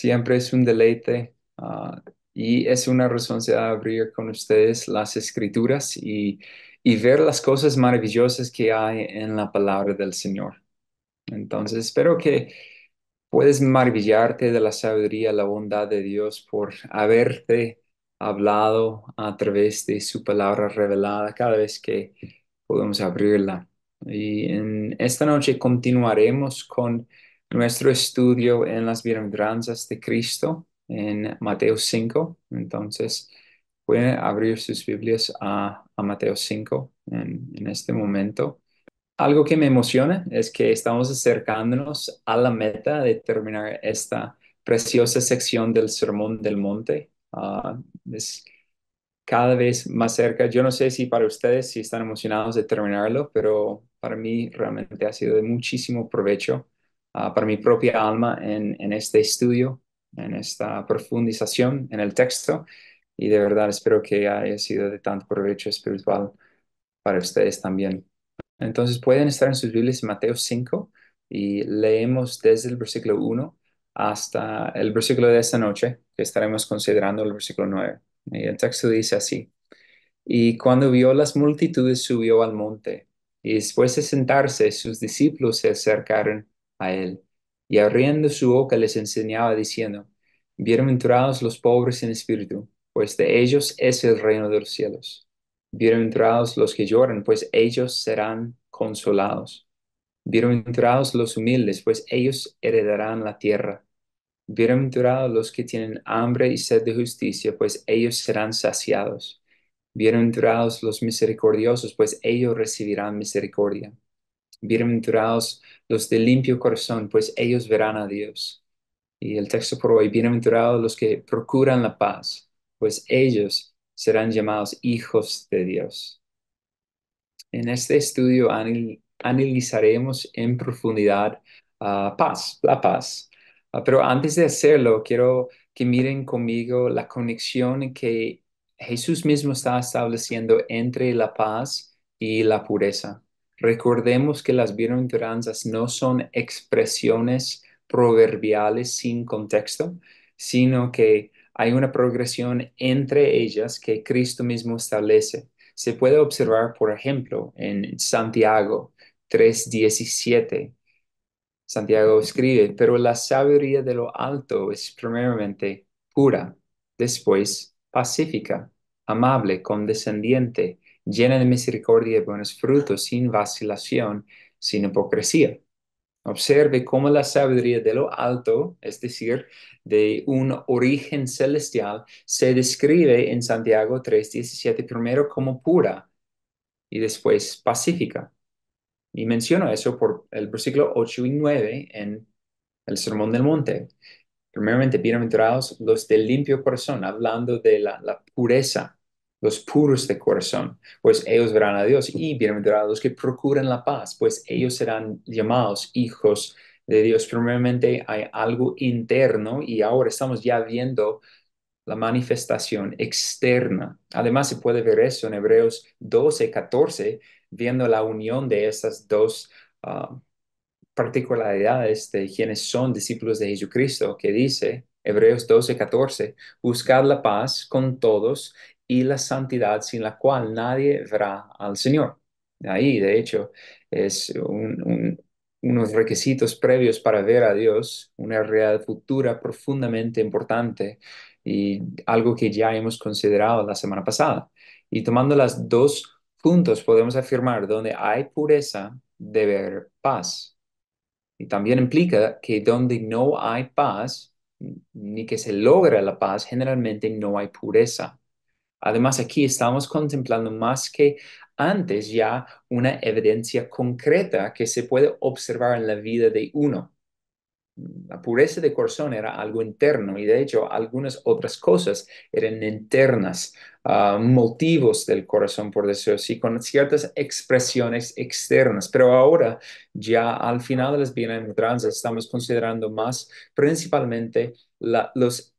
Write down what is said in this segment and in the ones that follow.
Siempre es un deleite, y es una responsabilidad abrir con ustedes las escrituras y ver las cosas maravillosas que hay en la palabra del Señor. Entonces, espero que puedes maravillarte de la sabiduría, la bondad de Dios por haberte hablado a través de su palabra revelada cada vez que podemos abrirla. Y en esta noche continuaremos con nuestro estudio en las bienaventuranzas de Cristo en Mateo 5. Entonces, pueden abrir sus Biblias a Mateo 5 en este momento. Algo que me emociona es que estamos acercándonos a la meta de terminar esta preciosa sección del Sermón del Monte. Es cada vez más cerca. Yo no sé si para ustedes si están emocionados de terminarlo, pero para mí realmente ha sido de muchísimo provecho, para mi propia alma en este estudio, en esta profundización en el texto. Y de verdad espero que haya sido de tanto provecho espiritual para ustedes también. Entonces pueden estar en sus Biblias en Mateo 5 y leemos desde el versículo 1 hasta el versículo de esta noche, que estaremos considerando el versículo 9. Y el texto dice así: Y cuando vio las multitudes, subió al monte, y después de sentarse, sus discípulos se acercaron a él, y abriendo su boca les enseñaba diciendo: Bienaventurados los pobres en espíritu, pues de ellos es el reino de los cielos. Bienaventurados los que lloran, pues ellos serán consolados. Bienaventurados los humildes, pues ellos heredarán la tierra. Bienaventurados los que tienen hambre y sed de justicia, pues ellos serán saciados. Bienaventurados los misericordiosos, pues ellos recibirán misericordia. Bienaventurados los de limpio corazón, pues ellos verán a Dios. Y el texto por hoy: bienaventurados los que procuran la paz, pues ellos serán llamados hijos de Dios. En este estudio analizaremos en profundidad paz, la paz. Pero antes de hacerlo, quiero que miren conmigo la conexión que Jesús mismo está estableciendo entre la paz y la pureza. Recordemos que las bienaventuranzas no son expresiones proverbiales sin contexto, sino que hay una progresión entre ellas que Cristo mismo establece. Se puede observar, por ejemplo, en Santiago 3:17. Santiago escribe: Pero la sabiduría de lo alto es primeramente pura, después pacífica, amable, condescendiente, llena de misericordia y buenos frutos, sin vacilación, sin hipocresía. Observe cómo la sabiduría de lo alto, es decir, de un origen celestial, se describe en Santiago 3:17 primero como pura y después pacífica. Y menciono eso por el versículo 8 y 9 en el Sermón del Monte. Primeramente, bienaventurados los de limpio corazón, hablando de la pureza, los puros de corazón, pues ellos verán a Dios. Y bienaventurados los que procuran la paz, pues ellos serán llamados hijos de Dios. Primeramente hay algo interno y ahora estamos ya viendo la manifestación externa. Además, se puede ver eso en Hebreos 12:14, viendo la unión de esas dos particularidades de quienes son discípulos de Jesucristo, que dice Hebreos 12:14: Buscad la paz con todos y la santidad sin la cual nadie verá al Señor. Ahí, de hecho, es unos requisitos previos para ver a Dios, una realidad futura profundamente importante y algo que ya hemos considerado la semana pasada. Y tomando las dos puntos, podemos afirmar: donde hay pureza, debe haber paz. Y también implica que donde no hay paz, ni que se logra la paz, generalmente no hay pureza. Además, aquí estamos contemplando más que antes ya una evidencia concreta que se puede observar en la vida de uno. La pureza de corazón era algo interno y de hecho algunas otras cosas eran internas, motivos del corazón, por decirlo así, con ciertas expresiones externas. Pero ahora, ya al final de las bienaventuranzas, estamos considerando más principalmente las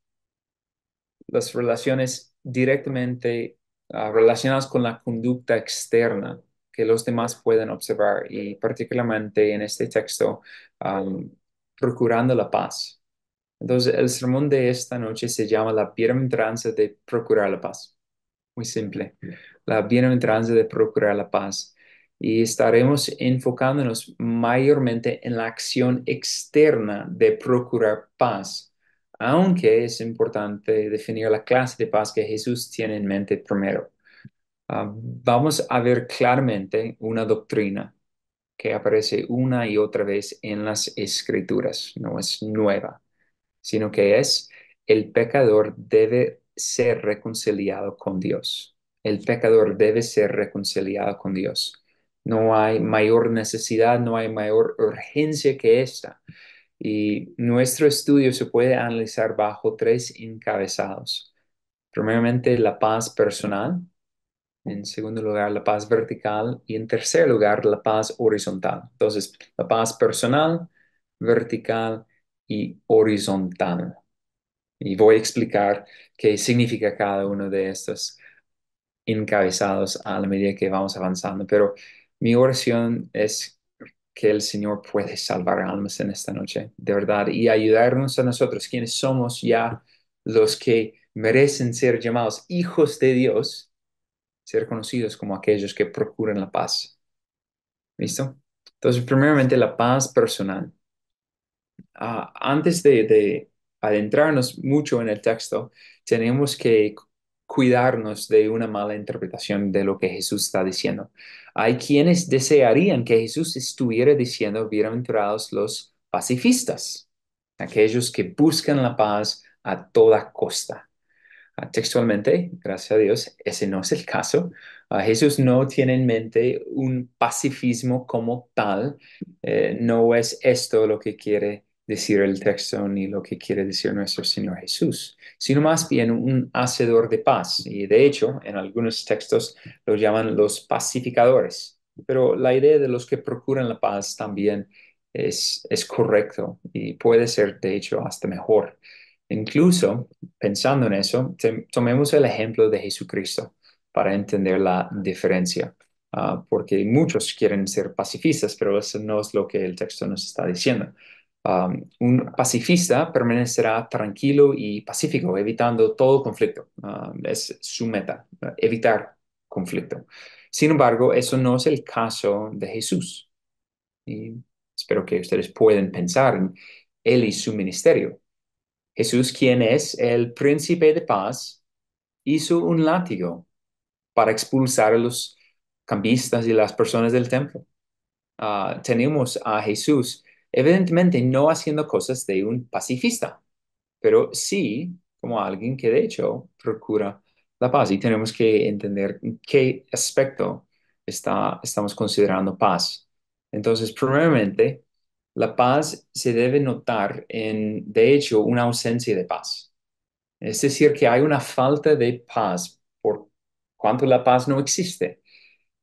relaciones directamente relacionadas con la conducta externa que los demás pueden observar y particularmente en este texto, um, procurando la paz. Entonces, el sermón de esta noche se llama La bienaventuranza de procurar la paz. Muy simple. La bienaventuranza de procurar la paz. Y estaremos enfocándonos mayormente en la acción externa de procurar paz, aunque es importante definir la clase de paz que Jesús tiene en mente primero. Vamos a ver claramente una doctrina que aparece una y otra vez en las Escrituras. No es nueva, sino que es el pecador debe ser reconciliado con Dios. El pecador debe ser reconciliado con Dios. No hay mayor necesidad, no hay mayor urgencia que esta. Y nuestro estudio se puede analizar bajo tres encabezados. Primeramente, la paz personal. En segundo lugar, la paz vertical. Y en tercer lugar, la paz horizontal. Entonces, la paz personal, vertical y horizontal. Y voy a explicar qué significa cada uno de estos encabezados a la medida que vamos avanzando. Pero mi oración es que el Señor puede salvar almas en esta noche, de verdad, y ayudarnos a nosotros, quienes somos ya los que merecen ser llamados hijos de Dios, ser conocidos como aquellos que procuran la paz. ¿Listo? Entonces, primeramente, la paz personal. Antes de adentrarnos mucho en el texto, tenemos que cuidarnos de una mala interpretación de lo que Jesús está diciendo. Hay quienes desearían que Jesús estuviera diciendo, bienaventurados los pacifistas, aquellos que buscan la paz a toda costa. Textualmente, gracias a Dios, ese no es el caso. Jesús no tiene en mente un pacifismo como tal. No es esto lo que quiere decir el texto ni lo que quiere decir nuestro Señor Jesús, sino más bien un hacedor de paz. Y de hecho, en algunos textos lo llaman los pacificadores. Pero la idea de los que procuran la paz también es correcto y puede ser, de hecho, hasta mejor. Incluso, pensando en eso, tomemos el ejemplo de Jesucristo para entender la diferencia. Porque muchos quieren ser pacifistas, pero eso no es lo que el texto nos está diciendo. Un pacifista permanecerá tranquilo y pacífico, evitando todo conflicto. Es su meta, evitar conflicto. Sin embargo, eso no es el caso de Jesús. Y espero que ustedes puedan pensar en él y su ministerio. Jesús, quien es el príncipe de paz, hizo un látigo para expulsar a los cambistas y las personas del templo. Tenemos a Jesús, evidentemente no haciendo cosas de un pacifista, pero sí como alguien que de hecho procura la paz. Y tenemos que entender en qué aspecto estamos considerando paz. Entonces, primeramente, la paz se debe notar en, de hecho, una ausencia de paz. Es decir, que hay una falta de paz por cuanto la paz no existe.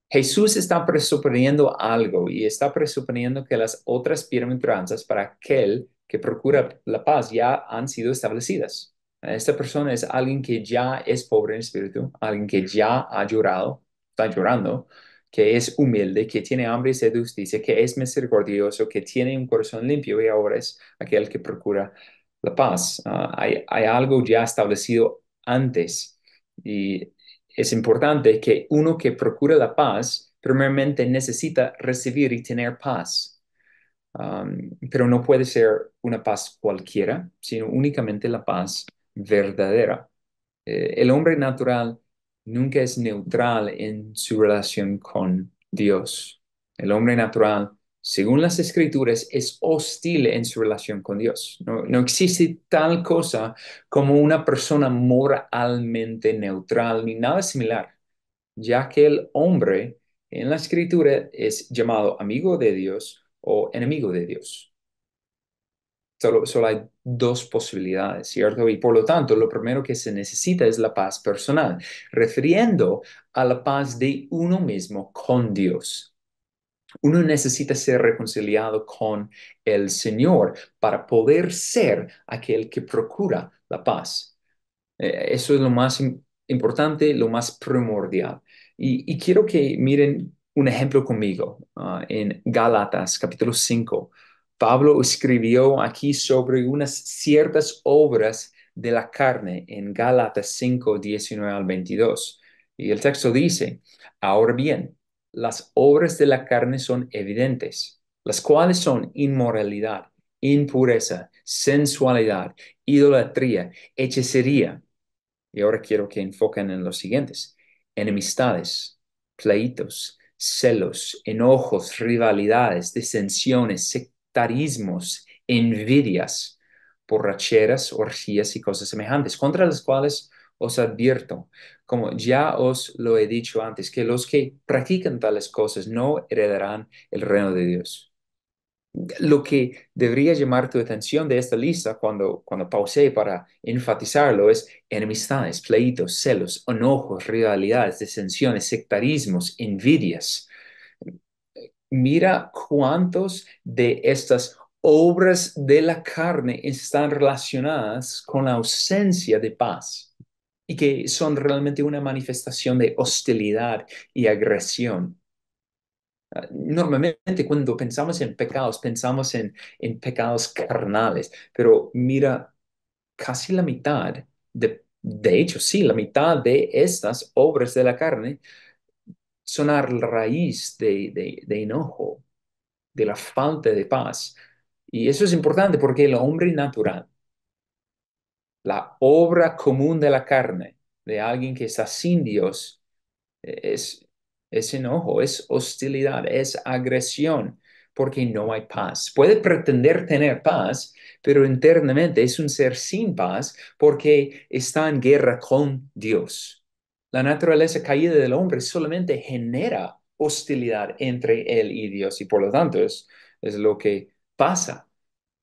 Jesús está presuponiendo algo y está presuponiendo que las otras bienaventuranzas para aquel que procura la paz ya han sido establecidas. Esta persona es alguien que ya es pobre en espíritu, alguien que ya ha llorado, está llorando, que es humilde, que tiene hambre y sed de justicia, que es misericordioso, que tiene un corazón limpio y ahora es aquel que procura la paz. Hay algo ya establecido antes y es importante que uno que procura la paz, primeramente necesita recibir y tener paz. Pero no puede ser una paz cualquiera, sino únicamente la paz verdadera. El hombre natural nunca es neutral en su relación con Dios. El hombre natural, según las escrituras, es hostil en su relación con Dios. No existe tal cosa como una persona moralmente neutral ni nada similar, ya que el hombre en la escritura es llamado amigo de Dios o enemigo de Dios. Solo hay dos posibilidades, ¿cierto? Y por lo tanto, lo primero que se necesita es la paz personal, refiriendo a la paz de uno mismo con Dios. Uno necesita ser reconciliado con el Señor para poder ser aquel que procura la paz. Eso es lo más importante, lo más primordial. Y quiero que miren un ejemplo conmigo en Gálatas capítulo 5. Pablo escribió aquí sobre unas ciertas obras de la carne en Gálatas 5, 19 al 22. Y el texto dice, ahora bien, las obras de la carne son evidentes, las cuales son inmoralidad, impureza, sensualidad, idolatría, hechicería. Y ahora quiero que enfoquen en los siguientes: enemistades, pleitos, celos, enojos, rivalidades, disensiones, sectarismos, envidias, borracheras, orgías y cosas semejantes, contra las cuales os advierto, como ya os lo he dicho antes, que los que practican tales cosas no heredarán el reino de Dios. Lo que debería llamar tu atención de esta lista cuando pausé para enfatizarlo es enemistades, pleitos, celos, enojos, rivalidades, disensiones, sectarismos, envidias. Mira cuántos de estas obras de la carne están relacionadas con la ausencia de paz y que son realmente una manifestación de hostilidad y agresión. Normalmente cuando pensamos en pecados, pensamos en pecados carnales, pero mira, casi la mitad, de hecho, sí, la mitad de estas obras de la carne son a raíz de enojo, de la falta de paz. Y eso es importante porque el hombre natural, la obra común de la carne, de alguien que está sin Dios, es, es enojo, es hostilidad, es agresión, porque no hay paz. Puede pretender tener paz, pero internamente es un ser sin paz porque está en guerra con Dios. La naturaleza caída del hombre solamente genera hostilidad entre él y Dios y por lo tanto es lo que pasa.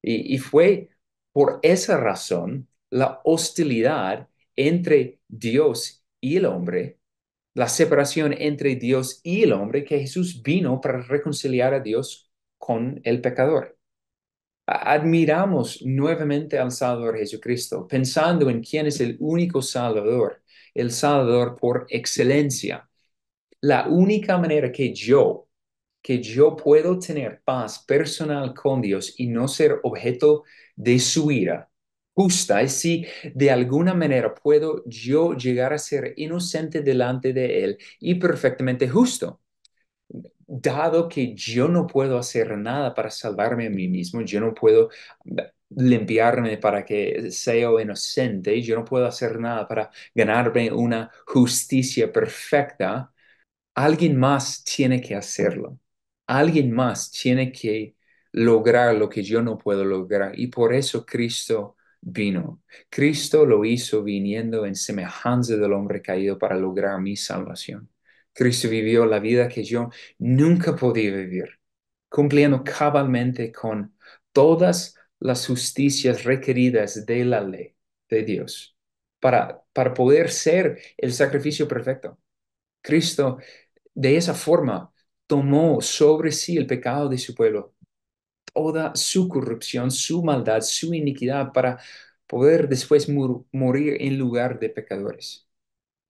Y fue por esa razón la hostilidad entre Dios y el hombre, la separación entre Dios y el hombre, que Jesús vino para reconciliar a Dios con el pecador. Admiramos nuevamente al Salvador Jesucristo, pensando en quién es el único Salvador, el Salvador por excelencia. La única manera que yo puedo tener paz personal con Dios y no ser objeto de su ira justa es si de alguna manera puedo yo llegar a ser inocente delante de Él y perfectamente justo. Dado que yo no puedo hacer nada para salvarme a mí mismo, yo no puedo limpiarme para que sea inocente, yo no puedo hacer nada para ganarme una justicia perfecta. Alguien más tiene que hacerlo. Alguien más tiene que lograr lo que yo no puedo lograr. Y por eso Cristo vino. Cristo lo hizo viniendo en semejanza del hombre caído para lograr mi salvación. Cristo vivió la vida que yo nunca podía vivir, cumpliendo cabalmente con todas las justicias requeridas de la ley de Dios para poder ser el sacrificio perfecto. Cristo de esa forma tomó sobre sí el pecado de su pueblo, toda su corrupción, su maldad, su iniquidad para poder después morir en lugar de pecadores.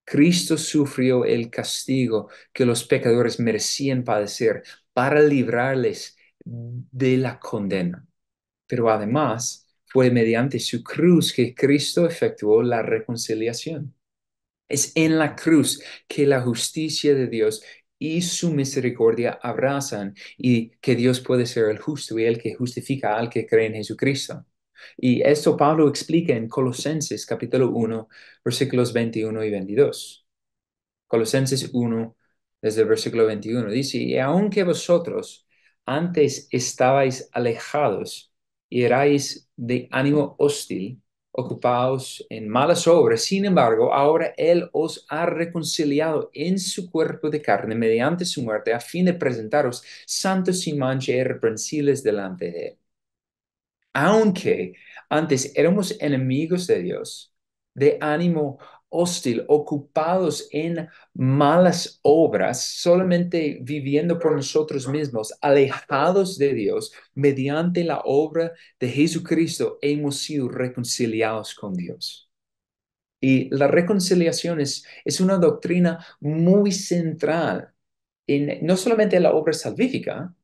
Cristo sufrió el castigo que los pecadores merecían padecer para librarles de la condena. Pero además fue mediante su cruz que Cristo efectuó la reconciliación. Es en la cruz que la justicia de Dios y su misericordia abrazan y que Dios puede ser el justo y el que justifica al que cree en Jesucristo. Y esto Pablo explica en Colosenses capítulo 1, versículos 21 y 22. Colosenses 1, desde el versículo 21, dice, y aunque vosotros antes estabais alejados y erais de ánimo hostil, ocupados en malas obras, sin embargo, ahora Él os ha reconciliado en su cuerpo de carne mediante su muerte, a fin de presentaros santos sin mancha e irreprensibles delante de Él. Aunque antes éramos enemigos de Dios, de ánimo hostil, ocupados en malas obras, solamente viviendo por nosotros mismos, alejados de Dios, mediante la obra de Jesucristo, hemos sido reconciliados con Dios. Y la reconciliación es una doctrina muy central en no solamente la obra salvífica,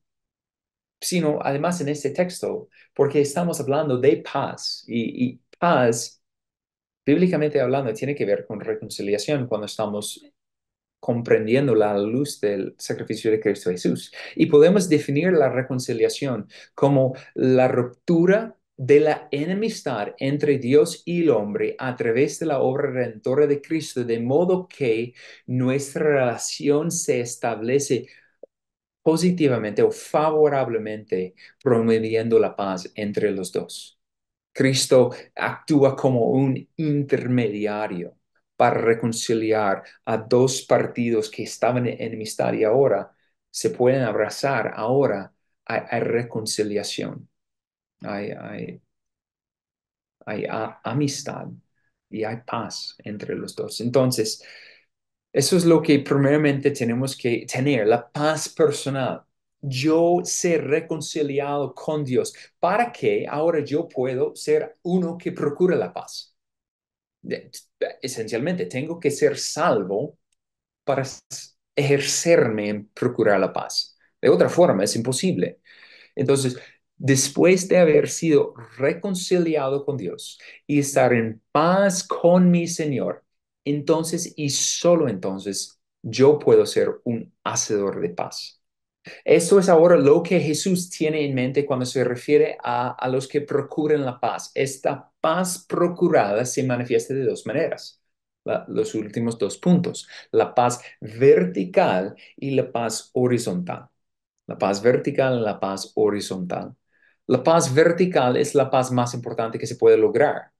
sino además en este texto, porque estamos hablando de paz y paz, bíblicamente hablando, tiene que ver con reconciliación cuando estamos comprendiendo la luz del sacrificio de Cristo Jesús. Y podemos definir la reconciliación como la ruptura de la enemistad entre Dios y el hombre a través de la obra redentora de Cristo, de modo que nuestra relación se establece positivamente o favorablemente, promoviendo la paz entre los dos. Cristo actúa como un intermediario para reconciliar a dos partidos que estaban en enemistad y ahora se pueden abrazar. Ahora hay reconciliación, hay, hay amistad y hay paz entre los dos. Entonces, eso es lo que primeramente tenemos que tener, la paz personal. Yo ser reconciliado con Dios para que ahora yo puedo ser uno que procura la paz. De- Esencialmente, tengo que ser salvo para ejercerme en procurar la paz. De otra forma, es imposible. Entonces, después de haber sido reconciliado con Dios y estar en paz con mi Señor, entonces y solo entonces yo puedo ser un hacedor de paz. Esto es ahora lo que Jesús tiene en mente cuando se refiere a los que procuran la paz. Esta paz procurada se manifiesta de dos maneras. Los últimos dos puntos, la paz vertical y la paz horizontal. La paz vertical y la paz horizontal. La paz vertical es la paz más importante que se puede lograr.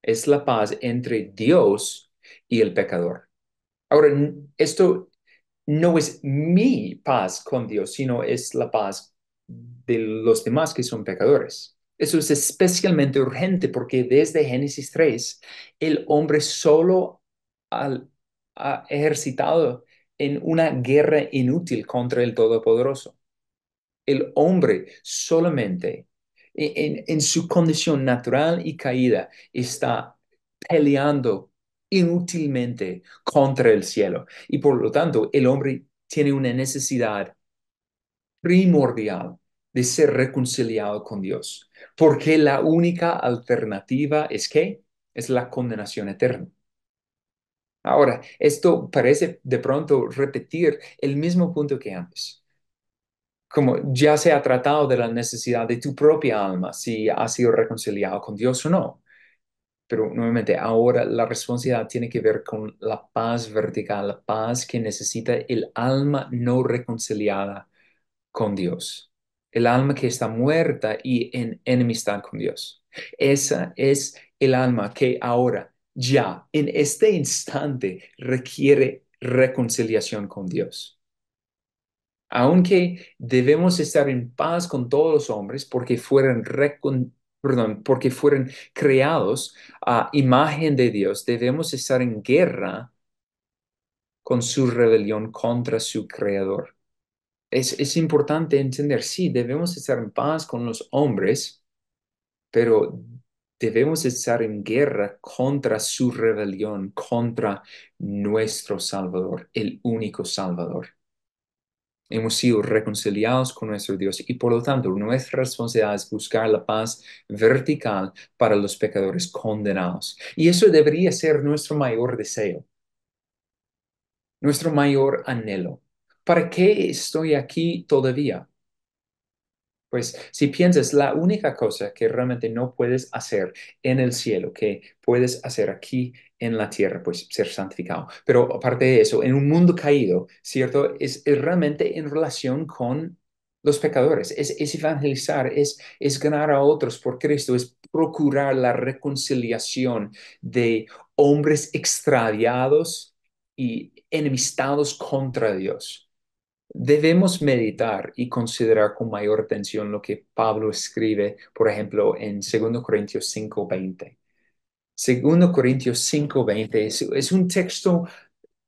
Es la paz entre Dios y el pecador. Ahora, esto no es mi paz con Dios, sino es la paz de los demás que son pecadores. Eso es especialmente urgente porque desde Génesis 3 el hombre solo ha ejercitado en una guerra inútil contra el Todopoderoso. El hombre solamente en su condición natural y caída está peleando inútilmente contra el cielo. Y por lo tanto, el hombre tiene una necesidad primordial de ser reconciliado con Dios, porque la única alternativa es ¿qué? Es la condenación eterna. Ahora, esto parece de pronto repetir el mismo punto que antes, como ya se ha tratado de la necesidad de tu propia alma, si has sido reconciliado con Dios o no. Pero nuevamente, ahora la responsabilidad tiene que ver con la paz vertical, la paz que necesita el alma no reconciliada con Dios, el alma que está muerta y en enemistad con Dios. Esa es el alma que ahora, ya, en este instante, requiere reconciliación con Dios. Aunque debemos estar en paz con todos los hombres porque porque fueron creados a imagen de Dios, debemos estar en guerra con su rebelión contra su creador. Es importante entender, sí, debemos estar en paz con los hombres, pero debemos estar en guerra contra su rebelión, contra nuestro Salvador, el único Salvador. Hemos sido reconciliados con nuestro Dios y por lo tanto nuestra responsabilidad es buscar la paz vertical para los pecadores condenados. Y eso debería ser nuestro mayor deseo, nuestro mayor anhelo. ¿Para qué estoy aquí todavía? Pues si piensas, la única cosa que realmente no puedes hacer en el cielo, que puedes hacer aquí en la tierra, pues ser santificado. Pero aparte de eso, en un mundo caído, ¿cierto? Es realmente en relación con los pecadores, es evangelizar, es ganar a otros por Cristo, es procurar la reconciliación de hombres extraviados y enemistados contra Dios. Debemos meditar y considerar con mayor atención lo que Pablo escribe, por ejemplo, en 2 Corintios 5:20. 2 Corintios 5:20 es un texto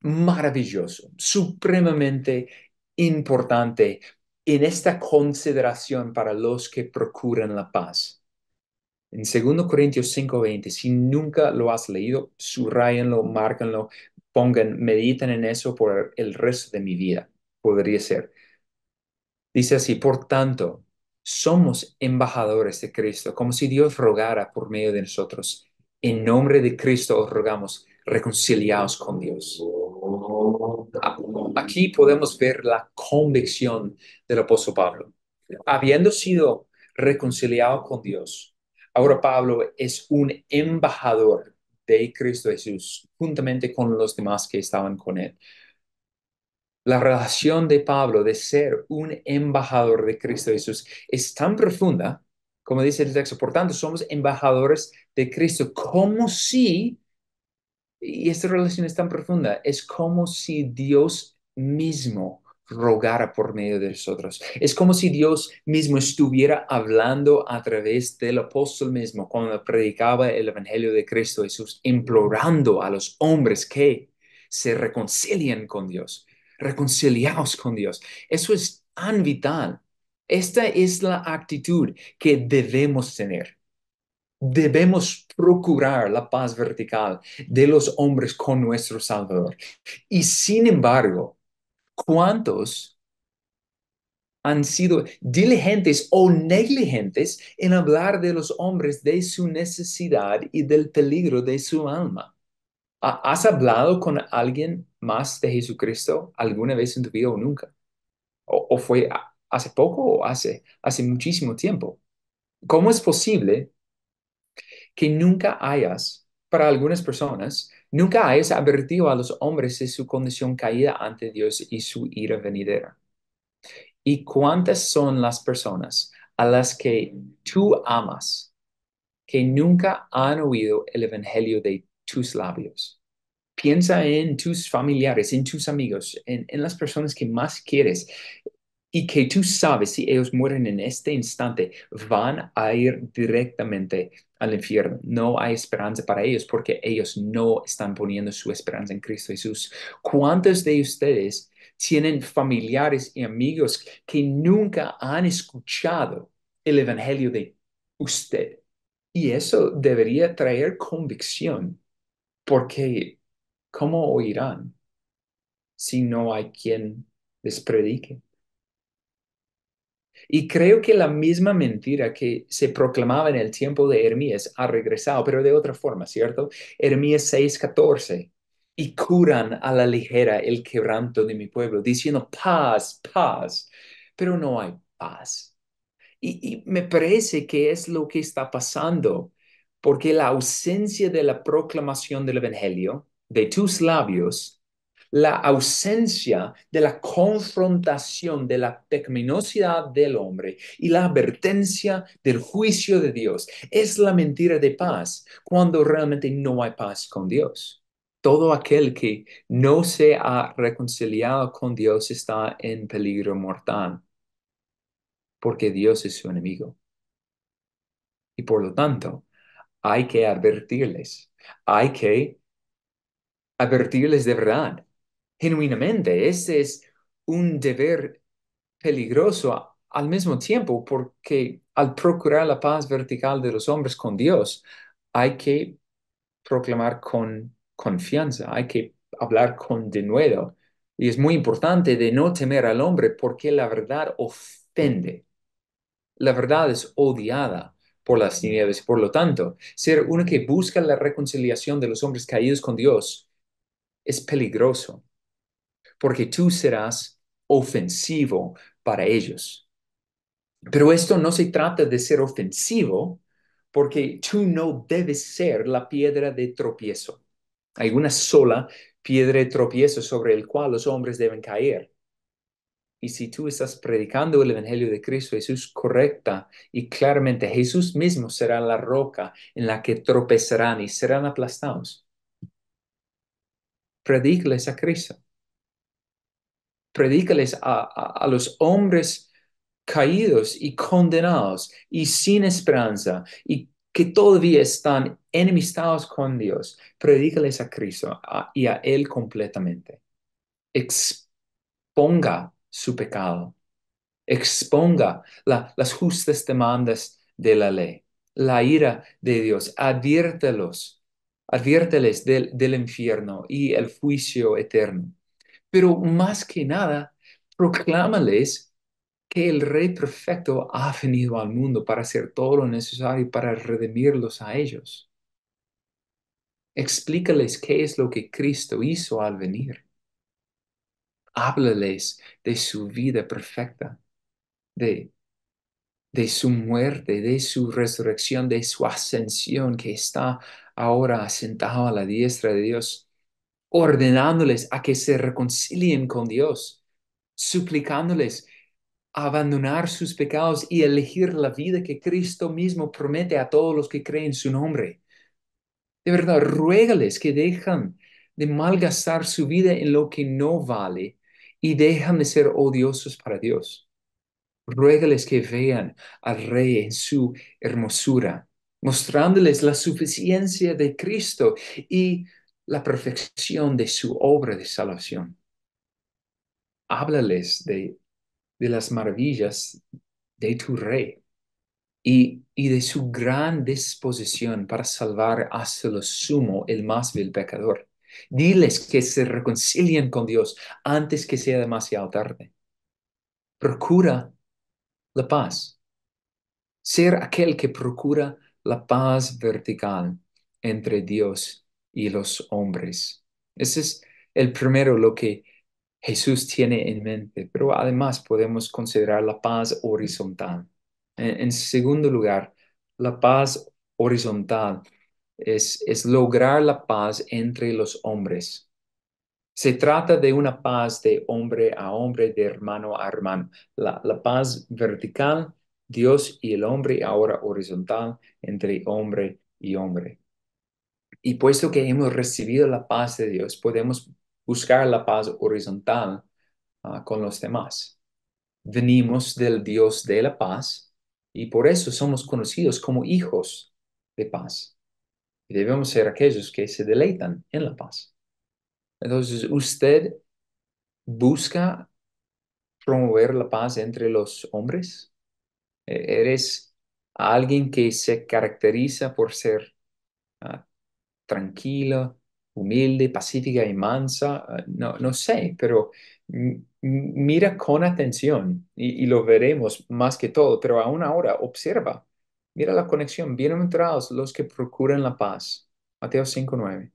maravilloso, supremamente importante en esta consideración para los que procuran la paz. En 2 Corintios 5:20, si nunca lo has leído, subrayenlo, márquenlo, pongan, mediten en eso por el resto de mi vida. Podría ser. Dice así, por tanto. Somos embajadores de Cristo, como si Dios rogara por medio de nosotros. En nombre de Cristo os rogamos, reconciliaos con Dios. Aquí podemos ver la convicción del apóstol Pablo. Habiendo sido reconciliado con Dios, ahora Pablo es un embajador de Cristo Jesús, juntamente con los demás que estaban con él. La relación de Pablo de ser un embajador de Cristo Jesús es tan profunda, como dice el texto. Por tanto, somos embajadores de Cristo, como si, y esta relación es tan profunda, es como si Dios mismo rogara por medio de nosotros. Es como si Dios mismo estuviera hablando a través del apóstol mismo cuando predicaba el Evangelio de Cristo Jesús, implorando a los hombres que se reconcilien con Dios, reconciliados con Dios. Eso es tan vital. Esta es la actitud que debemos tener. Debemos procurar la paz vertical de los hombres con nuestro Salvador. Y sin embargo, ¿cuántos han sido diligentes o negligentes en hablar de los hombres de su necesidad y del peligro de su alma? ¿Has hablado con alguien más de Jesucristo alguna vez en tu vida o nunca? ¿O fue hace poco o hace muchísimo tiempo? ¿Cómo es posible que nunca hayas, para algunas personas, nunca hayas advertido a los hombres de su condición caída ante Dios y su ira venidera? ¿Y cuántas son las personas a las que tú amas que nunca han oído el evangelio de tus labios? Piensa en tus familiares, en tus amigos, en las personas que más quieres y que tú sabes si ellos mueren en este instante, van a ir directamente al infierno. No hay esperanza para ellos porque ellos no están poniendo su esperanza en Cristo Jesús. ¿Cuántos de ustedes tienen familiares y amigos que nunca han escuchado el evangelio de usted? Y eso debería traer convicción, porque ¿cómo oirán si no hay quien les predique? Y creo que la misma mentira que se proclamaba en el tiempo de Hermías ha regresado, pero de otra forma, ¿cierto? Hermías 6:14. Y curan a la ligera el quebranto de mi pueblo, diciendo paz, paz, pero no hay paz. Y me parece que es lo que está pasando, porque la ausencia de la proclamación del Evangelio de tus labios, la ausencia de la confrontación de la pecaminosidad del hombre y la advertencia del juicio de Dios es la mentira de paz cuando realmente no hay paz con Dios. Todo aquel que no se ha reconciliado con Dios está en peligro mortal, porque Dios es su enemigo. Y por lo tanto, hay que advertirles, hay que advertirles de verdad, genuinamente. Ese es un deber peligroso al mismo tiempo, porque al procurar la paz vertical de los hombres con Dios, hay que proclamar con confianza, hay que hablar con denuedo. Y es muy importante de no temer al hombre porque la verdad ofende. La verdad es odiada por las tinieblas. Por lo tanto, ser uno que busca la reconciliación de los hombres caídos con Dios es peligroso, porque tú serás ofensivo para ellos. Pero esto no se trata de ser ofensivo, porque tú no debes ser la piedra de tropiezo. Hay una sola piedra de tropiezo sobre el cual los hombres deben caer. Y si tú estás predicando el Evangelio de Cristo Jesús correcta y claramente, Jesús mismo será la roca en la que tropezarán y serán aplastados. Predícales a Cristo. Predícales a los hombres caídos y condenados y sin esperanza y que todavía están enemistados con Dios. Predícales a Cristo y a Él completamente. Exponga su pecado, exponga las justas demandas de la ley, la ira de Dios, adviérteles del infierno y el juicio eterno. Pero más que nada, proclámales que el Rey perfecto ha venido al mundo para hacer todo lo necesario para redimirlos a ellos. Explícales qué es lo que Cristo hizo al venir. Háblales de su vida perfecta, de, de su muerte, de su resurrección, de su ascensión que está ahora sentado a la diestra de Dios, ordenándoles a que se reconcilien con Dios, suplicándoles a abandonar sus pecados y elegir la vida que Cristo mismo promete a todos los que creen en su nombre. De verdad, ruégales que dejan de malgastar su vida en lo que no vale y dejan de ser odiosos para Dios. Ruégales que vean al Rey en su hermosura, mostrándoles la suficiencia de Cristo y la perfección de su obra de salvación. Háblales de las maravillas de tu Rey y de su gran disposición para salvar hasta lo sumo el más vil pecador. Diles que se reconcilien con Dios antes que sea demasiado tarde. Procura la paz. Ser aquel que procura la paz vertical entre Dios y los hombres. Ese es el primero, lo que Jesús tiene en mente, pero además podemos considerar la paz horizontal. En segundo lugar, la paz horizontal es lograr la paz entre los hombres. Se trata de una paz de hombre a hombre, de hermano a hermano. La paz vertical, Dios y el hombre, ahora horizontal, entre hombre y hombre. Y puesto que hemos recibido la paz de Dios, podemos buscar la paz horizontal con los demás. Venimos del Dios de la paz y por eso somos conocidos como hijos de paz. Y debemos ser aquellos que se deleitan en la paz. Entonces, ¿usted busca promover la paz entre los hombres? ¿Eres alguien que se caracteriza por ser ah, tranquila, humilde, pacífica y mansa? No, no sé, pero mira con atención y lo veremos más que todo, pero aún ahora observa, mira la conexión. Bienaventurados los que procuran la paz. Mateo 5:9.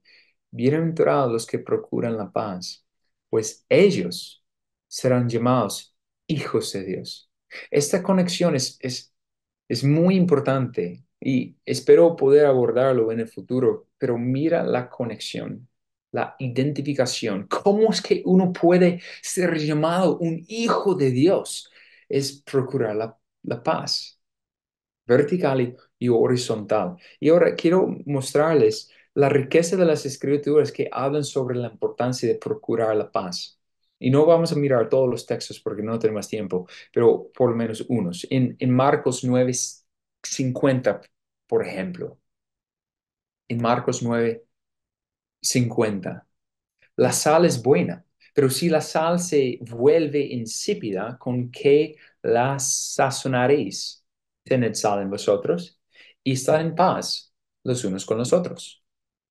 Bienaventurados los que procuran la paz, pues ellos serán llamados hijos de Dios. Esta conexión es muy importante y espero poder abordarlo en el futuro, pero mira la conexión, la identificación. ¿Cómo es que uno puede ser llamado un hijo de Dios? Es procurar la paz vertical y horizontal. Y ahora quiero mostrarles la riqueza de las escrituras que hablan sobre la importancia de procurar la paz. Y no vamos a mirar todos los textos porque no tenemos tiempo, pero por lo menos unos. En Marcos 9:50, por ejemplo. En Marcos 9:50. La sal es buena, pero si la sal se vuelve insípida, ¿con qué la sazonaréis? Tened sal en vosotros y estad en paz los unos con los otros.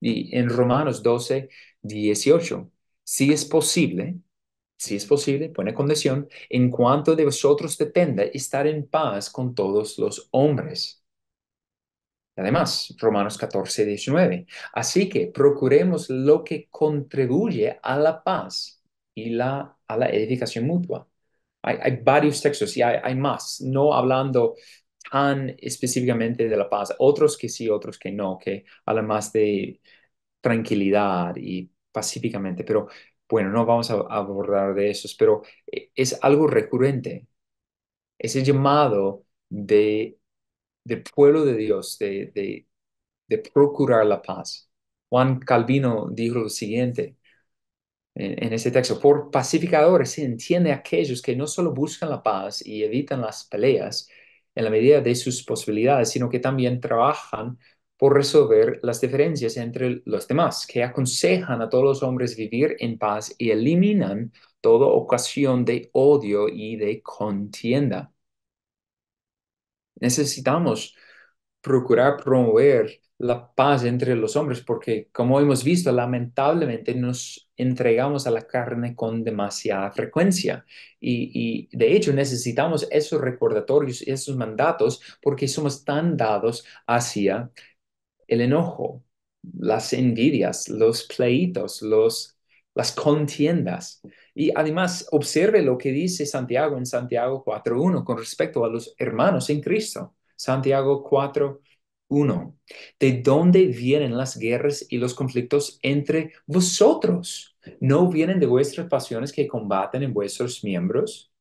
Y en Romanos 12:18, si es posible, si es posible, pone condición, en cuanto de vosotros dependa, estar en paz con todos los hombres. Además, Romanos 14:19. Así que procuremos lo que contribuye a la paz y a la edificación mutua. Hay varios textos y hay más, no hablando tan específicamente de la paz. Otros que sí, otros que no, que hablan más de tranquilidad y pacíficamente. Pero bueno, no vamos a abordar de esos, pero es algo recurrente. Ese llamado del pueblo de Dios, de procurar la paz. Juan Calvino dijo lo siguiente en ese texto: por pacificadores se entiende aquellos que no solo buscan la paz y evitan las peleas en la medida de sus posibilidades, sino que también trabajan por resolver las diferencias entre los demás, que aconsejan a todos los hombres vivir en paz y eliminan toda ocasión de odio y de contienda. Necesitamos procurar promover la paz entre los hombres, porque como hemos visto, lamentablemente nos entregamos a la carne con demasiada frecuencia. Y de hecho necesitamos esos recordatorios, esos mandatos, porque somos tan dados hacia el enojo, las envidias, los pleitos, las contiendas. Y además, observe lo que dice Santiago en Santiago 4.1 con respecto a los hermanos en Cristo. Santiago 4.1. ¿De dónde vienen las guerras y los conflictos entre vosotros? ¿No vienen de vuestras pasiones que combaten en vuestros miembros?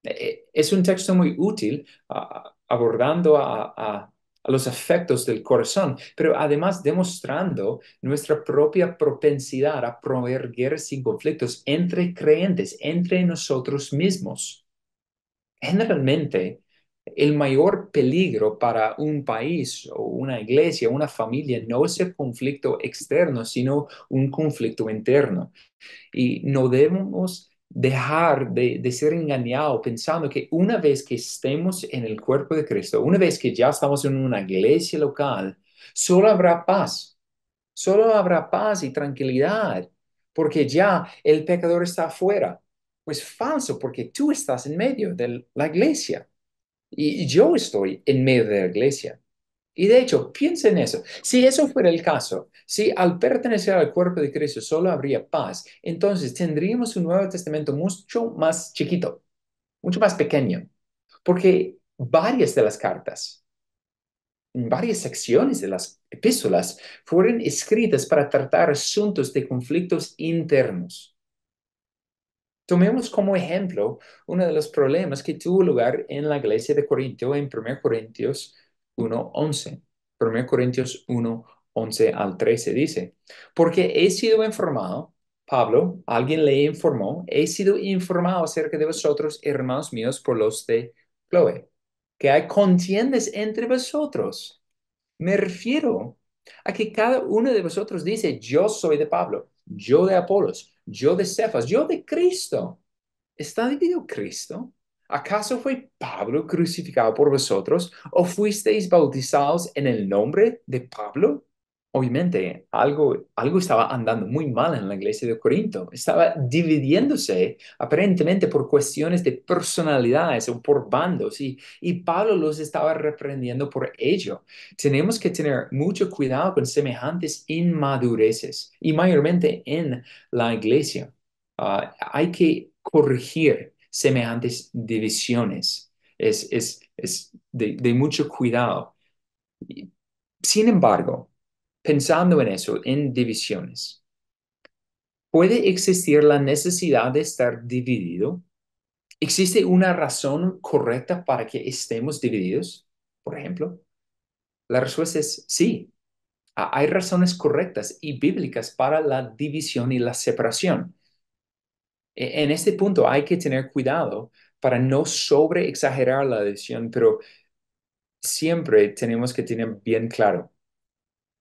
Es un texto muy útil abordando a los afectos del corazón, pero además demostrando nuestra propia propensidad a promover guerras y conflictos entre creyentes, entre nosotros mismos. Generalmente, el mayor peligro para un país o una iglesia, una familia, no es el conflicto externo, sino un conflicto interno. Y no debemos dejar de ser engañados pensando que una vez que estemos en el cuerpo de Cristo, una vez que ya estamos en una iglesia local, solo habrá paz, solo habrá paz y tranquilidad, porque ya el pecador está afuera. Pues falso, porque tú estás en medio de la iglesia y yo estoy en medio de la iglesia. Y de hecho, piensa en eso. Si eso fuera el caso, si al pertenecer al cuerpo de Cristo solo habría paz, entonces tendríamos un Nuevo Testamento mucho más chiquito, mucho más pequeño, porque varias de las cartas, varias secciones de las epístolas fueron escritas para tratar asuntos de conflictos internos. Tomemos como ejemplo uno de los problemas que tuvo lugar en la iglesia de Corintio en 1 Corintios 1:11. 1 Corintios 1:11 al 13 dice, porque he sido informado, Pablo, alguien le informó, he sido informado acerca de vosotros, hermanos míos, por los de Chloe, que hay contiendas entre vosotros. Me refiero a que cada uno de vosotros dice, yo soy de Pablo, yo de Apolos, yo de Cefas, yo de Cristo. ¿Está dividido Cristo? ¿Acaso fue Pablo crucificado por vosotros o fuisteis bautizados en el nombre de Pablo? Obviamente, algo estaba andando muy mal en la iglesia de Corinto. Estaba dividiéndose aparentemente por cuestiones de personalidades o por bandos y Pablo los estaba reprendiendo por ello. Tenemos que tener mucho cuidado con semejantes inmadureces y mayormente en la iglesia. Hay que corregir semejantes divisiones. Es de mucho cuidado. Sin embargo, pensando en eso, en divisiones, ¿puede existir la necesidad de estar dividido? ¿Existe una razón correcta para que estemos divididos? Por ejemplo, la respuesta es sí. Hay razones correctas y bíblicas para la división y la separación. En este punto hay que tener cuidado para no sobreexagerar la división, pero siempre tenemos que tener bien claro,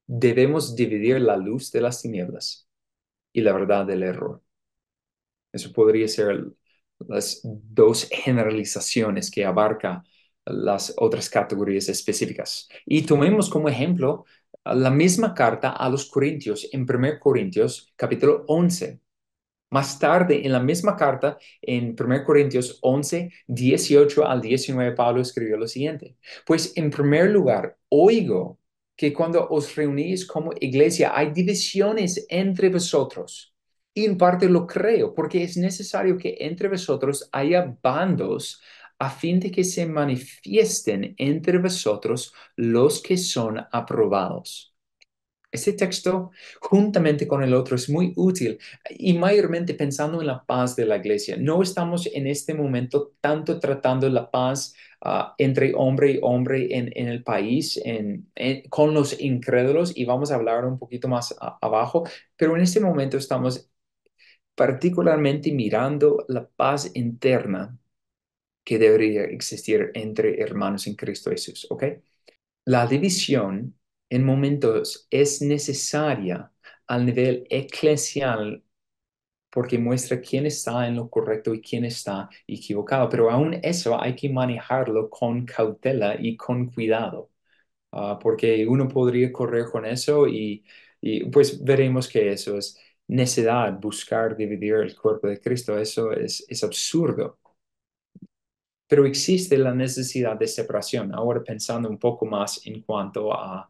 debemos dividir la luz de las tinieblas y la verdad del error. Eso podría ser las dos generalizaciones que abarca las otras categorías específicas. Y tomemos como ejemplo la misma carta a los Corintios en 1 Corintios capítulo 11. Más tarde, en la misma carta, en 1 Corintios 11 18 al 19 Pablo escribió lo siguiente. Pues en primer lugar, oigo que cuando os reunís como iglesia hay divisiones entre vosotros. Y en parte lo creo, porque es necesario que entre vosotros haya bandos a fin de que se manifiesten entre vosotros los que son aprobados. Este texto, juntamente con el otro, es muy útil y mayormente pensando en la paz de la iglesia. No estamos en este momento tanto tratando la paz entre hombre y hombre en el país, con los incrédulos, y vamos a hablar un poquito más abajo, pero en este momento estamos particularmente mirando la paz interna que debería existir entre hermanos en Cristo Jesús, ¿ok? La división en momentos es necesaria al nivel eclesial porque muestra quién está en lo correcto y quién está equivocado, pero aún eso hay que manejarlo con cautela y con cuidado. porque uno podría correr con eso y pues veremos que eso es necedad, buscar dividir el cuerpo de Cristo, eso es absurdo. Pero existe la necesidad de separación. Ahora pensando un poco más en cuanto a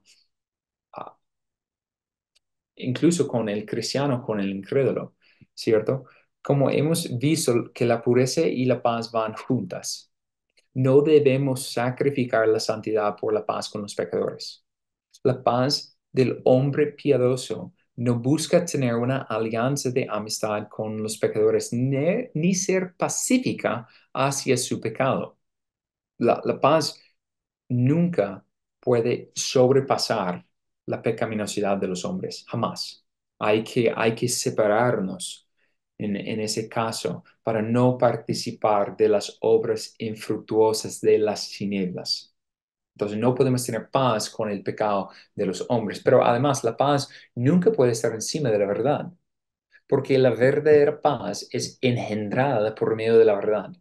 incluso con el cristiano, con el incrédulo, ¿cierto? Como hemos visto que la pureza y la paz van juntas. No debemos sacrificar la santidad por la paz con los pecadores. La paz del hombre piadoso no busca tener una alianza de amistad con los pecadores ni ser pacífica hacia su pecado. La paz nunca puede sobrepasar la pecaminosidad de los hombres, jamás. Hay que separarnos en ese caso para no participar de las obras infructuosas de las tinieblas. Entonces no podemos tener paz con el pecado de los hombres, pero además la paz nunca puede estar encima de la verdad, porque la verdadera paz es engendrada por medio de la verdad.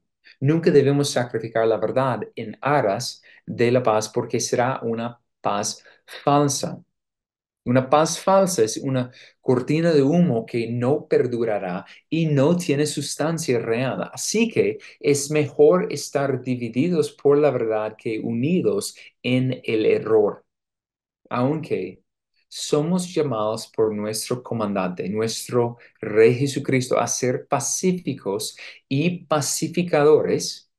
Nunca debemos sacrificar la verdad en aras de la paz porque será una paz falsa. Una paz falsa es una cortina de humo que no perdurará y no tiene sustancia real. Así que es mejor estar divididos por la verdad que unidos en el error, aunque somos llamados por nuestro comandante, nuestro Rey Jesucristo, a ser pacíficos y pacificadores.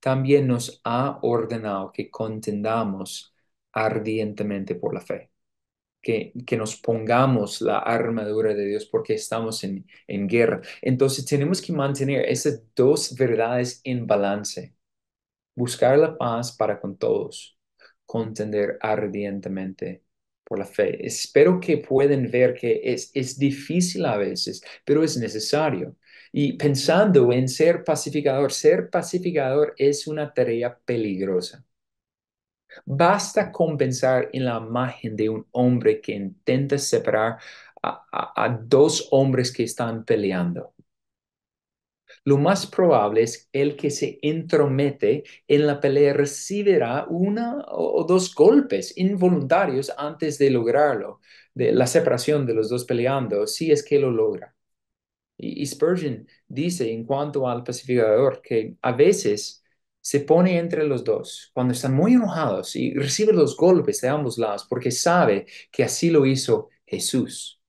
También nos ha ordenado que contendamos ardientemente por la fe, que nos pongamos la armadura de Dios porque estamos en guerra. Entonces tenemos que mantener esas dos verdades en balance. Buscar la paz para con todos, contender ardientemente por la fe. Espero que puedan ver que es difícil a veces, pero es necesario. Y pensando en ser pacificador es una tarea peligrosa. Basta con pensar en la imagen de un hombre que intenta separar a dos hombres que están peleando. Lo más probable es el que se entromete en la pelea recibirá una o dos golpes involuntarios antes de lograrlo, de la separación de los dos peleando, si es que lo logra. Y Spurgeon dice en cuanto al pacificador que a veces se pone entre los dos cuando están muy enojados y recibe los golpes de ambos lados porque sabe que así lo hizo Jesús,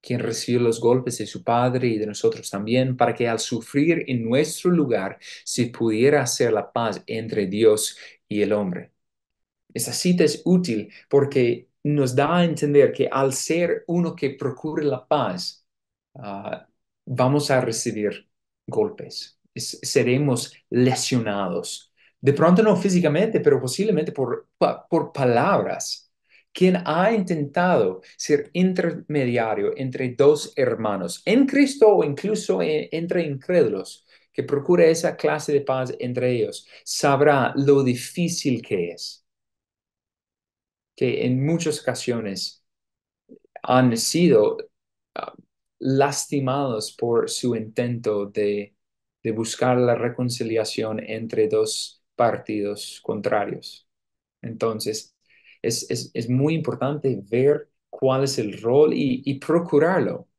quien recibió los golpes de su Padre y de nosotros también, para que al sufrir en nuestro lugar se pudiera hacer la paz entre Dios y el hombre. Esa cita es útil porque nos da a entender que al ser uno que procure la paz, ah, vamos a recibir golpes, seremos lesionados. De pronto no físicamente, pero posiblemente por palabras. Quien ha intentado ser intermediario entre dos hermanos en Cristo o incluso entre incrédulos, que procure esa clase de paz entre ellos, sabrá lo difícil que es, que en muchas ocasiones han sido ah, lastimados por su intento de buscar la reconciliación entre dos partidos contrarios. Entonces, es muy importante ver cuál es el rol y procurarlo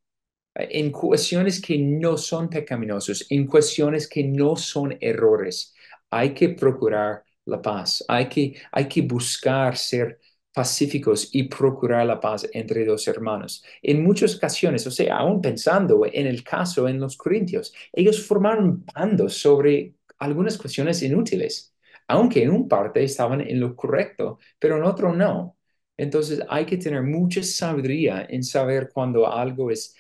en cuestiones que no son pecaminosos, en cuestiones que no son errores. Hay que procurar la paz, hay que buscar ser pacíficos y procurar la paz entre dos hermanos. En muchas ocasiones, o sea, aún pensando en el caso en los Corintios, ellos formaron bandos sobre algunas cuestiones inútiles, aunque en un parte estaban en lo correcto, pero en otro no. Entonces hay que tener mucha sabiduría en saber cuando algo es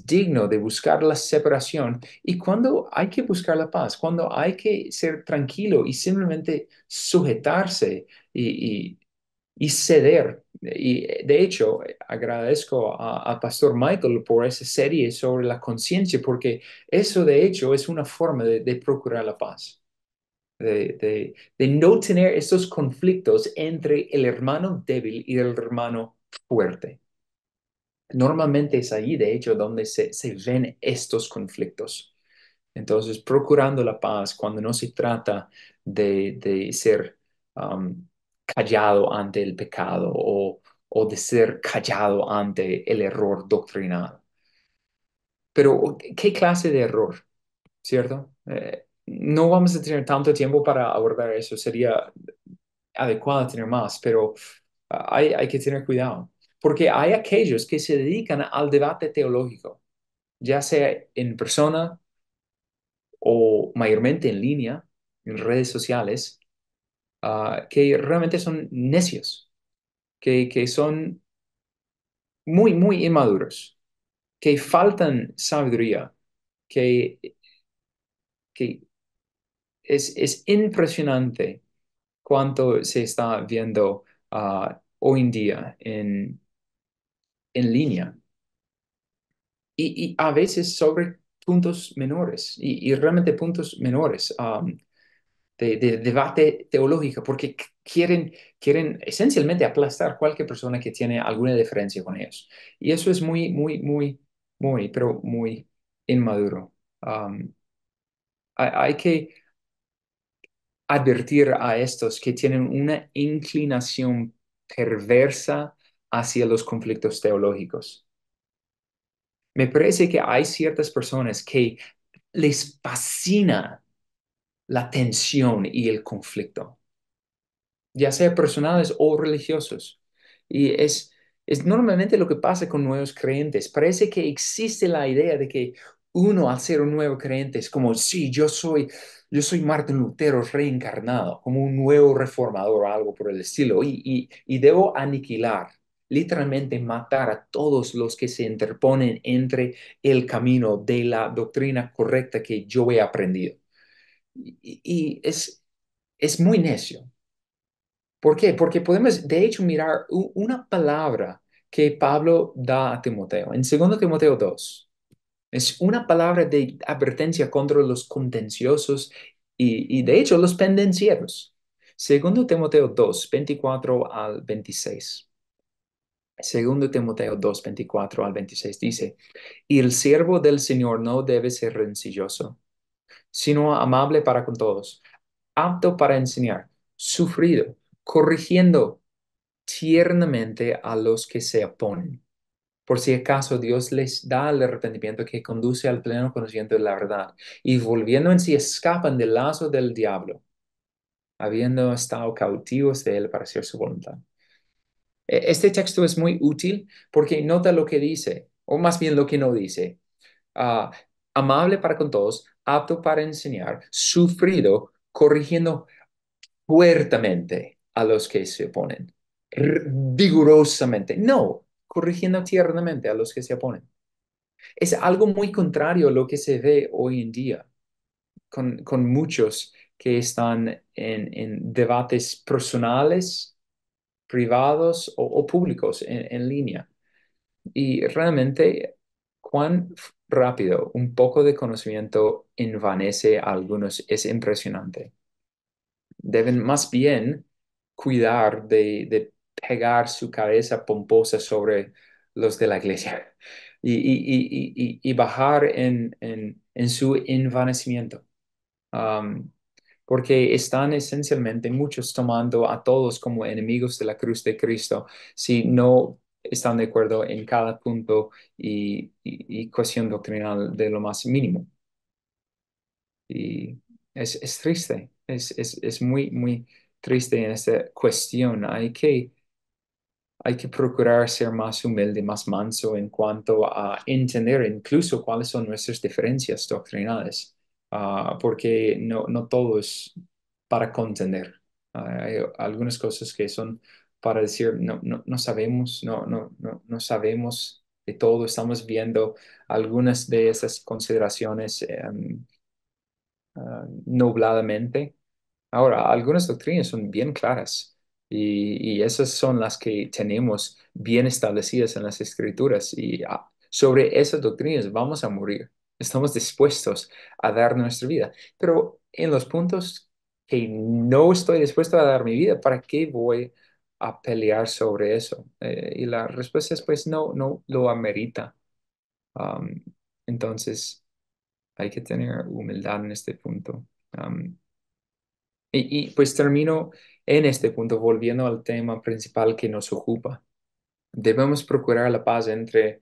digno de buscar la separación y cuando hay que buscar la paz, cuando hay que ser tranquilo y simplemente sujetarse y ceder. Y de hecho, agradezco a Pastor Michael por esa serie sobre la conciencia, porque eso de hecho es una forma de procurar la paz. De no tener estos conflictos entre el hermano débil y el hermano fuerte. Normalmente es ahí, de hecho, donde se ven estos conflictos. Entonces, procurando la paz cuando no se trata de ser callado ante el pecado o de ser callado ante el error doctrinal. Pero, ¿qué clase de error? ¿Cierto? No vamos a tener tanto tiempo para abordar eso, sería adecuado tener más, pero hay que tener cuidado, porque hay aquellos que se dedican al debate teológico, ya sea en persona o mayormente en línea, en redes sociales, que realmente son necios, que son muy, muy inmaduros, que faltan sabiduría, que, que es impresionante cuánto se está viendo hoy en día en línea y a veces sobre puntos menores y realmente puntos menores de debate teológico porque quieren esencialmente aplastar cualquier persona que tiene alguna diferencia con ellos. Y eso es muy, muy, muy, muy, pero muy inmaduro. Um, hay que advertir a estos que tienen una inclinación perversa hacia los conflictos teológicos. Me parece que hay ciertas personas que les fascina la tensión y el conflicto, ya sea personales o religiosos. Y es normalmente lo que pasa con nuevos creyentes. Parece que existe la idea de que uno al ser un nuevo creyente es como, sí, yo soy Martín Lutero reencarnado, como un nuevo reformador o algo por el estilo, y debo aniquilar, literalmente matar a todos los que se interponen entre el camino de la doctrina correcta que yo he aprendido. Y es muy necio. ¿Por qué? Porque podemos, de hecho, mirar una palabra que Pablo da a Timoteo en 2 Timoteo 2. Es una palabra de advertencia contra los contenciosos y de hecho, los pendencieros. 2 Timoteo 2 24 al 26. 2 Timoteo 2 24 al 26 dice, y el siervo del Señor no debe ser rencilloso, sino amable para con todos, apto para enseñar, sufrido, corrigiendo tiernamente a los que se oponen. Por si acaso Dios les da el arrepentimiento que conduce al pleno conocimiento de la verdad, y volviendo en sí escapan del lazo del diablo, habiendo estado cautivos de él para hacer su voluntad. Este texto es muy útil porque nota lo que dice, o más bien lo que no dice. Ah, amable para con todos, apto para enseñar, sufrido, corrigiendo fuertemente a los que se oponen, vigorosamente, no, corrigiendo tiernamente a los que se oponen. Es algo muy contrario a lo que se ve hoy en día con muchos que están en debates personales, privados o públicos en línea. Y realmente, cuán rápido un poco de conocimiento envanece a algunos es impresionante. Deben más bien cuidar de pegar su cabeza pomposa sobre los de la iglesia y bajar en su envanecimiento. Um, Porque están esencialmente muchos tomando a todos como enemigos de la cruz de Cristo si no están de acuerdo en cada punto y cuestión doctrinal de lo más mínimo. Y es triste, es muy, muy triste en esta cuestión. Hay que procurar ser más humilde, más manso en cuanto a entender incluso cuáles son nuestras diferencias doctrinales, porque no todo es para contender. Hay algunas cosas que son para decir, no sabemos, no sabemos de todo, estamos viendo algunas de esas consideraciones nubladamente. Ahora, algunas doctrinas son bien claras y esas son las que tenemos bien establecidas en las escrituras y sobre esas doctrinas vamos a morir. Estamos dispuestos a dar nuestra vida, pero en los puntos que no estoy dispuesto a dar mi vida, ¿para qué voy a pelear sobre eso? Y la respuesta es pues no lo amerita. Um, entonces hay que tener humildad en este punto. Um, pues termino En este punto, volviendo al tema principal que nos ocupa, debemos procurar la paz entre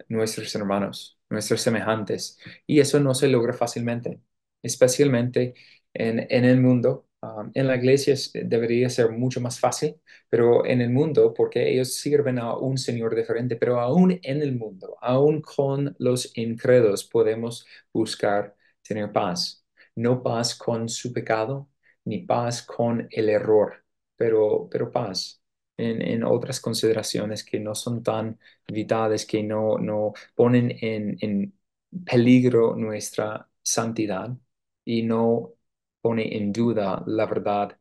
nuestros hermanos, nuestros semejantes, y eso no se logra fácilmente, especialmente en el mundo. En la iglesia debería ser mucho más fácil, pero en el mundo, porque ellos sirven a un Señor diferente, pero aún en el mundo, aún con los incrédulos, podemos buscar tener paz. No paz con su pecado, ni paz con el error, pero paz en otras consideraciones que no son tan vitales, que no ponen en peligro nuestra santidad y no pone en duda la verdad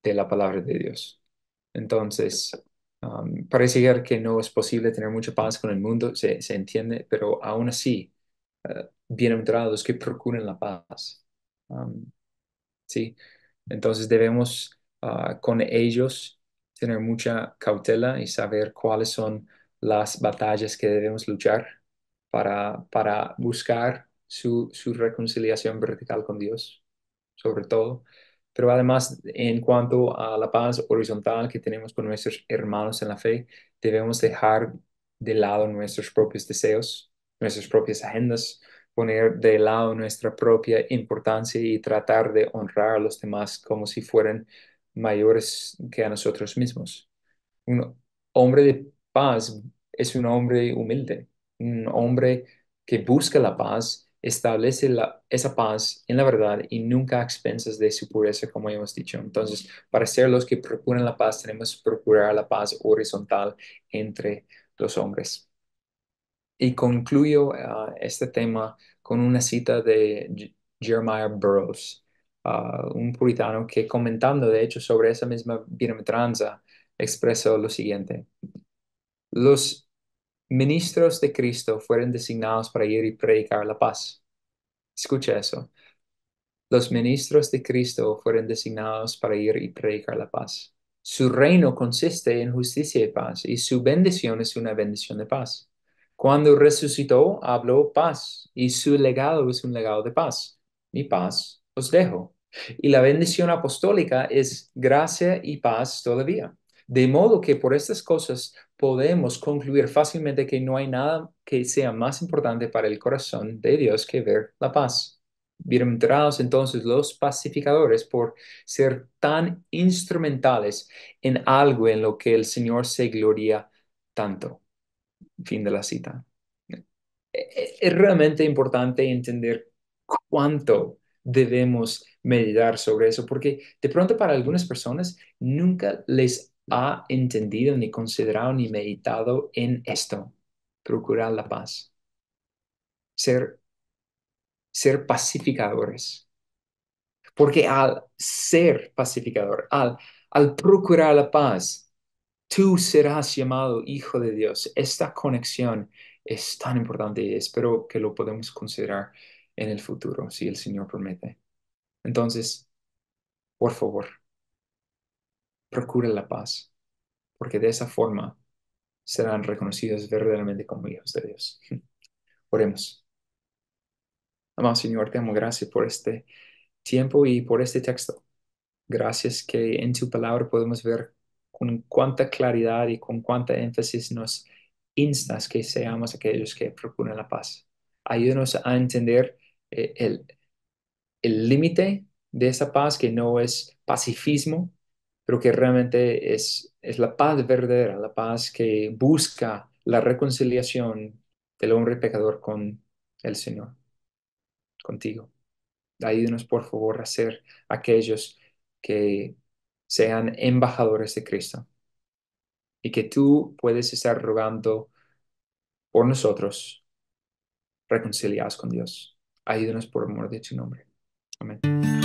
de la palabra de Dios. Entonces, parece ser que no es posible tener mucha paz con el mundo, se entiende, pero aún así, bienaventurados que procuren la paz. Um, ¿Sí? Entonces debemos con ellos tener mucha cautela y saber cuáles son las batallas que debemos luchar para buscar su reconciliación vertical con Dios, sobre todo. Pero además, en cuanto a la paz horizontal que tenemos con nuestros hermanos en la fe, debemos dejar de lado nuestros propios deseos, nuestras propias agendas, poner de lado nuestra propia importancia y tratar de honrar a los demás como si fueran mayores que a nosotros mismos. Un hombre de paz es un hombre humilde, un hombre que busca la paz, establece esa paz en la verdad y nunca a expensas de su pureza, como hemos dicho. Entonces, para ser los que procuran la paz, tenemos que procurar la paz horizontal entre los hombres. Y concluyo este tema con una cita de Jeremiah Burroughs, un puritano que comentando de hecho sobre esa misma bienaventuranza expresó lo siguiente: los ministros de Cristo fueron designados para ir y predicar la paz. Escucha eso. Los ministros de Cristo fueron designados para ir y predicar la paz. Su reino consiste en justicia y paz, y su bendición es una bendición de paz. Cuando resucitó, habló paz, y su legado es un legado de paz. Mi paz os dejo. Y la bendición apostólica es gracia y paz todavía. De modo que por estas cosas podemos concluir fácilmente que no hay nada que sea más importante para el corazón de Dios que ver la paz. Bienaventurados entonces los pacificadores por ser tan instrumentales en algo en lo que el Señor se gloria tanto. Fin de la cita. Es realmente importante entender cuánto debemos meditar sobre eso, porque de pronto para algunas personas nunca les ha entendido, ni considerado, ni meditado en esto, procurar la paz, ser, ser pacificadores. Porque al ser pacificador, al procurar la paz, tú serás llamado hijo de Dios. Esta conexión es tan importante y espero que lo podamos considerar en el futuro, si el Señor permite. Entonces, por favor, procura la paz, porque de esa forma serán reconocidos verdaderamente como hijos de Dios. Oremos. Amado Señor, te amo, gracias por este tiempo y por este texto. Gracias que en tu palabra podemos ver con cuánta claridad y con cuánta énfasis nos instas que seamos aquellos que procuran la paz. Ayúdanos a entender el límite de esa paz, que no es pacifismo, pero que realmente es la paz verdadera, la paz que busca la reconciliación del hombre pecador con el Señor, contigo. Ayúdenos, por favor, a ser aquellos que sean embajadores de Cristo y que tú puedes estar rogando por nosotros, reconciliados con Dios. Ayúdenos por amor de tu nombre. Amén.